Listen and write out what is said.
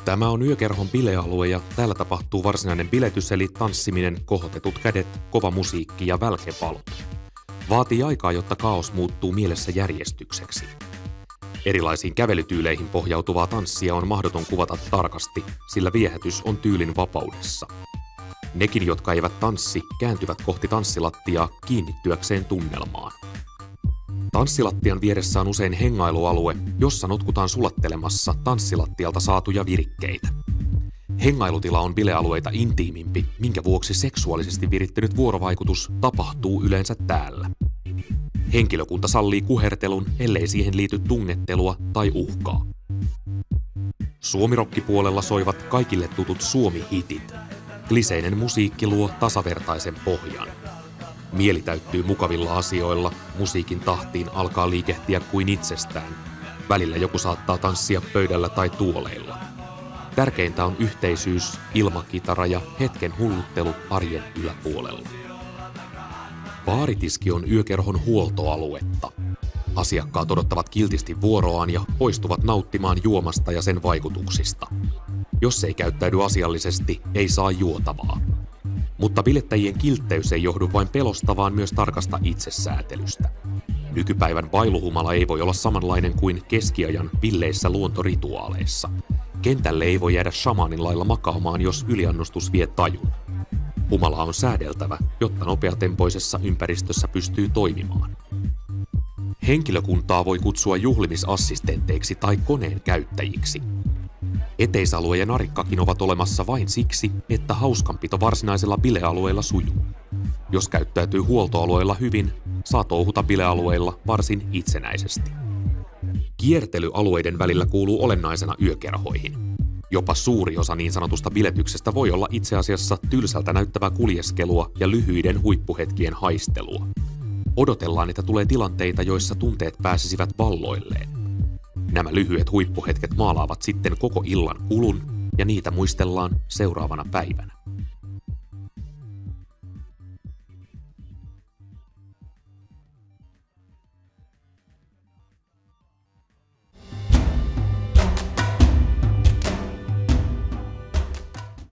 Tämä on Yökerhon bilealue ja täällä tapahtuu varsinainen biletys eli tanssiminen, kohotetut kädet, kova musiikki ja välkevalot. Vaatii aikaa, jotta kaos muuttuu mielessä järjestykseksi. Erilaisiin kävelytyyleihin pohjautuvaa tanssia on mahdoton kuvata tarkasti, sillä viehätys on tyylin vapaudessa. Nekin, jotka eivät tanssi, kääntyvät kohti tanssilattiaa kiinnittyäkseen tunnelmaan. Tanssilattian vieressä on usein hengailualue, jossa notkutaan sulattelemassa tanssilattialta saatuja virikkeitä. Hengailutila on bilealueita intiimimpi, minkä vuoksi seksuaalisesti virittynyt vuorovaikutus tapahtuu yleensä täällä. Henkilökunta sallii kuhertelun, ellei siihen liity tungettelua tai uhkaa. Suomirokkipuolella soivat kaikille tutut suomi-hitit. Kliseinen musiikki luo tasavertaisen pohjan. Mieli täyttyy mukavilla asioilla, musiikin tahtiin alkaa liikehtiä kuin itsestään. Välillä joku saattaa tanssia pöydällä tai tuoleilla. Tärkeintä on yhteisyys, ilmakitara ja hetken hulluttelu arjen yläpuolella. Baaritiski on Yökerhon huoltoaluetta. Asiakkaat odottavat kiltisti vuoroaan ja poistuvat nauttimaan juomasta ja sen vaikutuksista. Jos ei käyttäydy asiallisesti, ei saa juotavaa. Mutta bilettäjien kiltteys ei johdu vain pelosta, vaan myös tarkasta itsesäätelystä. Nykypäivän vailuhumala ei voi olla samanlainen kuin keskiajan villeissä luontorituaaleissa. Kentälle ei voi jäädä shamanin lailla makaamaan, jos yliannostus vie tajun. Humala on säädeltävä, jotta nopeatempoisessa ympäristössä pystyy toimimaan. Henkilökuntaa voi kutsua juhlimisassistenteiksi tai koneen käyttäjiksi. Eteisalue ja narikkakin ovat olemassa vain siksi, että hauskanpito varsinaisella bilealueella sujuu. Jos käyttäytyy huoltoalueella hyvin, saa touhuta bilealueilla varsin itsenäisesti. Kiertelyalueiden välillä kuuluu olennaisena yökerhoihin. Jopa suuri osa niin sanotusta biletyksestä voi olla itse asiassa tylsältä näyttävää kuljeskelua ja lyhyiden huippuhetkien haistelua. Odotellaan, että tulee tilanteita, joissa tunteet pääsisivät valloilleen. Nämä lyhyet huippuhetket maalaavat sitten koko illan kulun ja niitä muistellaan seuraavana päivänä.